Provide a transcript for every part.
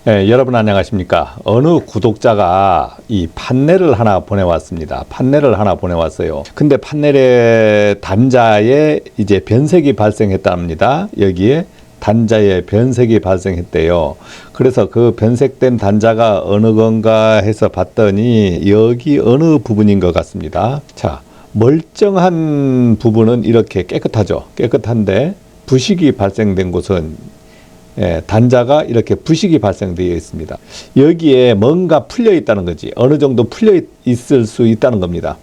네, 여러분 안녕하십니까. 어느 구독자가 이 판넬을 하나 보내왔습니다. 판넬을 하나 보내왔어요. 근데 판넬의 단자에 이제 변색이 발생했답니다. 여기에 단자에 변색이 발생했대요. 그래서 그 변색된 단자가 어느 건가 해서 봤더니 여기 어느 부분인 것 같습니다. 자, 멀쩡한 부분은 이렇게 깨끗하죠. 깨끗한데 부식이 발생된 곳은 단자가 이렇게 부식이 발생되어 있습니다. 여기에 뭔가 풀려 있다는 거지. 어느 정도 풀려 있을 수 있다는 겁니다.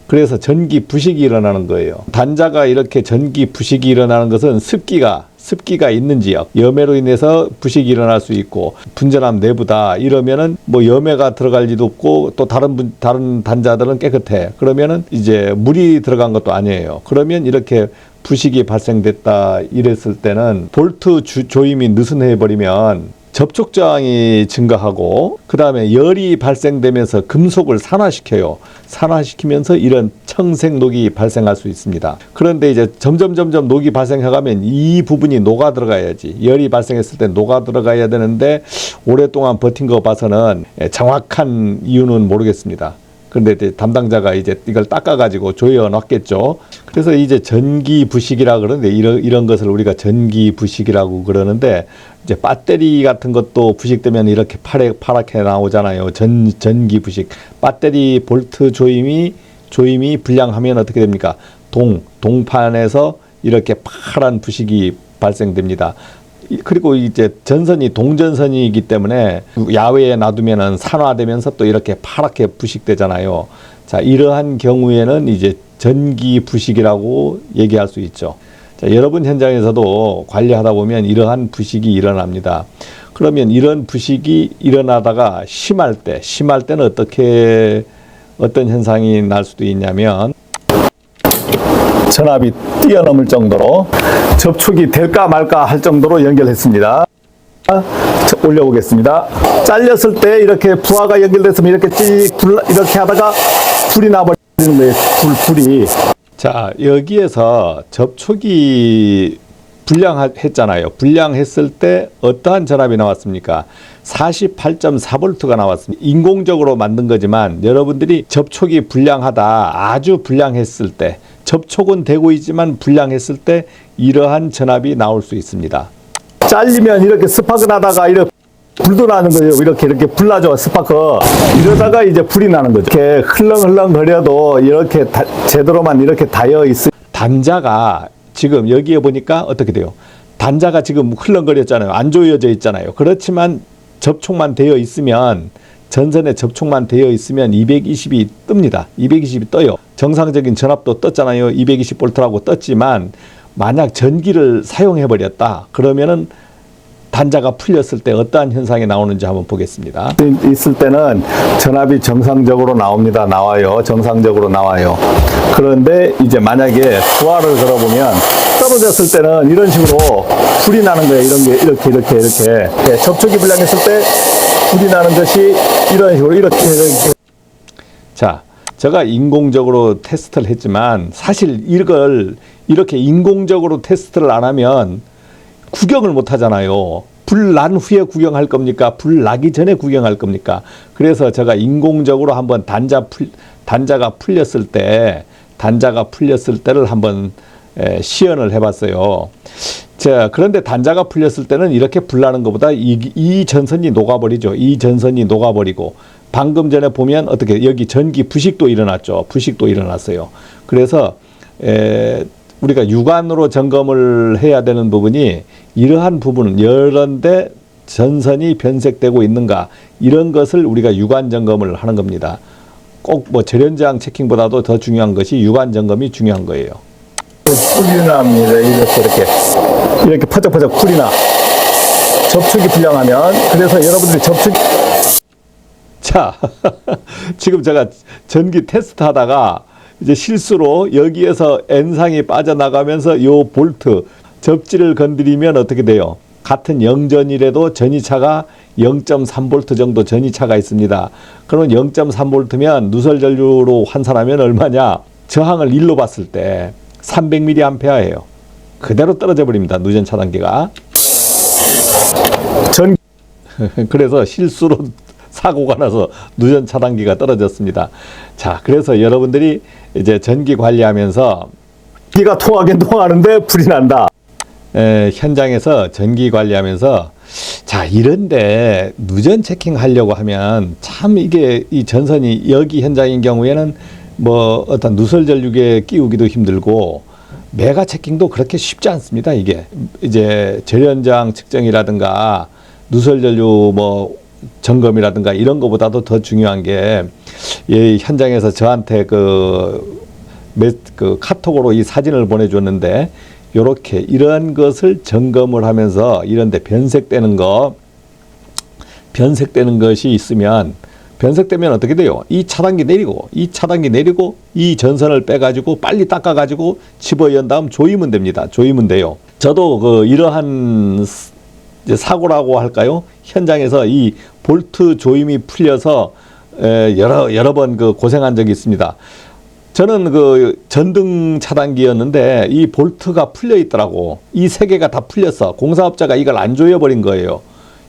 그래서 전기 부식이 일어나는 거예요. 단자가 이렇게 전기 부식이 일어나는 것은 습기가 있는 지역, 염해로 인해서 부식이 일어날 수 있고, 분전함 내부다 이러면은 뭐 염해가 들어갈 리도 없고, 또 다른 단자들은 깨끗해. 그러면은 이제 물이 들어간 것도 아니에요. 그러면 이렇게 부식이 발생됐다 이랬을 때는 볼트 조임이 느슨해 버리면 접촉 저항이 증가하고, 그 다음에 열이 발생되면서 금속을 산화시켜요. 산화시키면서 이런 청색 녹이 발생할 수 있습니다. 그런데 이제 점점 녹이 발생해가면 이 부분이 녹아 들어가야지. 열이 발생했을 때 녹아 들어가야 되는데 오랫동안 버틴 거 봐서는 정확한 이유는 모르겠습니다. 그런데 이제 담당자가 이제 이걸 닦아가지고 조여 놨겠죠. 그래서 이제 전기 부식이라 그러는데 이런 것을 우리가 전기 부식이라고 그러는데, 이제 배터리 같은 것도 부식되면 이렇게 파랗게 나오잖아요. 전기 부식. 배터리 볼트 조임이 불량하면 어떻게 됩니까? 동판에서 이렇게 파란 부식이 발생됩니다. 그리고 이제 전선이 동전선이기 때문에 야외에 놔두면은 산화되면서 또 이렇게 파랗게 부식되잖아요. 자, 이러한 경우에는 이제 전기 부식이라고 얘기할 수 있죠. 자, 여러분 현장에서도 관리하다 보면 이러한 부식이 일어납니다. 그러면 이런 부식이 일어나다가 심할 때는 어떤 현상이 날 수도 있냐면, 전압이 뛰어넘을 정도로 접촉이 될까 말까 할 정도로 연결했습니다. 올려보겠습니다. 잘렸을 때 이렇게 부하가 연결됐으면 이렇게 이렇게 하다가 불이 나버리는 거예요. 불이. 자, 여기에서 접촉이 불량했잖아요. 불량했을 때 어떠한 전압이 나왔습니까? 48.4V가 나왔습니다. 인공적으로 만든 거지만 여러분들이 접촉이 불량하다, 아주 불량했을 때, 접촉은 되고 있지만 불량했을 때 이러한 전압이 나올 수 있습니다. 잘리면 이렇게 스파크 나다가 이렇게 불도 나는 거예요. 이렇게 불나죠, 스파크. 이러다가 이제 불이 나는 거죠. 이렇게 흘렁흘렁거려도 이렇게 제대로만 이렇게 닿여 있을. 단자가 지금 여기에 보니까 어떻게 돼요? 단자가 지금 흘렁거렸잖아요. 안 조여져 있잖아요. 그렇지만 접촉만 되어 있으면, 전선에 접촉만 되어 있으면 220이 뜹니다. 220이 떠요. 정상적인 전압도 떴잖아요. 220V라고 떴지만 만약 전기를 사용해버렸다 그러면은 단자가 풀렸을 때 어떠한 현상이 나오는지 한번 보겠습니다. 있을 때는 전압이 정상적으로 나옵니다. 정상적으로 나와요. 그런데 이제 만약에 부하를 걸어보면 떨어졌을 때는 이런 식으로 불이 나는 거예요. 이런 게 이렇게. 접촉이 불량했을 때 불이 나는 것이 이런 식으로 이렇게. 자, 제가 인공적으로 테스트를 했지만 사실 이걸 이렇게 인공적으로 테스트를 안 하면 구경을 못 하잖아요. 불 난 후에 구경할 겁니까? 불 나기 전에 구경할 겁니까? 그래서 제가 인공적으로 한번 단자가 풀렸을 때를 한번 시연을 해봤어요. 자, 그런데 단자가 풀렸을 때는 이렇게 불 나는 것보다 이 전선이 녹아버리죠. 이 전선이 녹아버리고, 방금 전에 보면 어떻게 여기 전기 부식도 일어났죠. 부식도 일어났어요. 그래서 우리가 육안으로 점검을 해야 되는 부분이, 이러한 부분은 이런데 전선이 변색되고 있는가, 이런 것을 우리가 육안 점검을 하는 겁니다. 꼭 뭐 절연저항 체킹보다도 더 중요한 것이 육안 점검이 중요한 거예요. 불이 납니다. 이렇게 퍼적퍼적 불이 나. 접촉이 불량하면. 그래서 여러분들이 자, 지금 제가 전기 테스트 하다가 이제 실수로 여기에서 N상이 빠져나가면서 요 볼트 접지를 건드리면 어떻게 돼요? 같은 영전이라도 전이차가 0.3V 정도 전이차가 있습니다. 그러면 0.3V면 누설 전류로 환산하면 얼마냐? 저항을 1로 봤을 때 300mA예요. 그대로 떨어져 버립니다. 누전 차단기가. 그래서 실수로 사고가 나서 누전 차단기가 떨어졌습니다. 자, 그래서 여러분들이 이제 전기 관리하면서 기가 통하긴 통하는데 불이 난다. 현장에서 전기 관리하면서 자, 이런데 누전 체킹 하려고 하면 참 이게 이 전선이 여기 현장인 경우에는 뭐 어떤 누설 전류계 끼우기도 힘들고 메가 체킹도 그렇게 쉽지 않습니다. 이게 이제 절연장 측정이라든가 누설 전류 뭐 점검이라든가 이런 것보다도 더 중요한 게 이 현장에서 저한테 그 카톡으로 이 사진을 보내줬는데 요렇게 이러한 것을 점검을 하면서 이런데 변색되는 것이 있으면 변색되면 어떻게 돼요? 이 차단기 내리고 이 전선을 빼가지고 빨리 닦아가지고 집어연 다음 조이면 됩니다. 조이면 돼요. 저도 그 이러한 사고라고 할까요? 현장에서 이 볼트 조임이 풀려서 여러 번 그 고생한 적이 있습니다. 저는 그 전등 차단기였는데 이 볼트가 풀려 있더라고. 이 세 개가 다 풀렸어. 공사업자가 이걸 안 조여버린 거예요.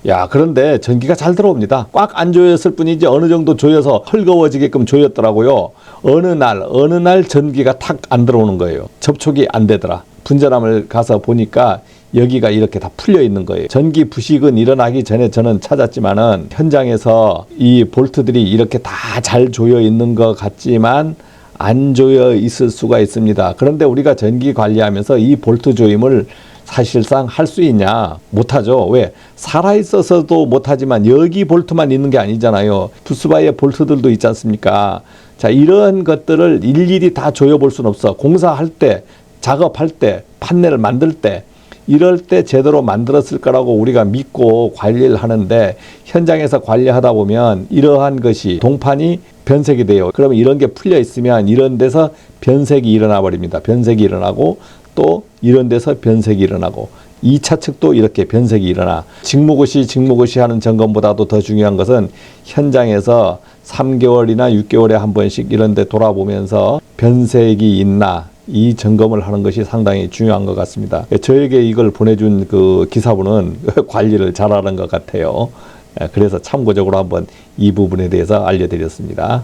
야, 그런데 전기가 잘 들어옵니다. 꽉 안 조였을 뿐이지 어느 정도 조여서 헐거워지게끔 조였더라고요. 어느 날 전기가 탁 안 들어오는 거예요. 접촉이 안 되더라. 분전함을 가서 보니까 여기가 이렇게 다 풀려 있는 거예요. 전기 부식은 일어나기 전에 저는 찾았지만은 현장에서 이 볼트들이 이렇게 다 잘 조여 있는 것 같지만 안 조여 있을 수가 있습니다. 그런데 우리가 전기 관리하면서 이 볼트 조임을 사실상 할 수 있냐? 못하죠. 왜? 살아있어서도 못하지만 여기 볼트만 있는 게 아니잖아요. 부스바이의 볼트들도 있지 않습니까? 자, 이런 것들을 일일이 다 조여볼 수는 없어. 공사할 때, 작업할 때, 판넬을 만들 때 이럴 때 제대로 만들었을 거라고 우리가 믿고 관리를 하는데 현장에서 관리하다 보면 이러한 것이 동판이 변색이 돼요. 그러면 이런 게 풀려 있으면 이런 데서 변색이 일어나 버립니다. 변색이 일어나고 또 이런 데서 변색이 일어나고 2차 측도 이렇게 변색이 일어나. 직무고시 하는 점검보다도 더 중요한 것은 현장에서 3개월이나 6개월에 한 번씩 이런 데 돌아보면서 변색이 있나 이 점검을 하는 것이 상당히 중요한 것 같습니다. 저에게 이걸 보내준 그 기사분은 관리를 잘하는 것 같아요. 그래서 참고적으로 한번 이 부분에 대해서 알려드렸습니다.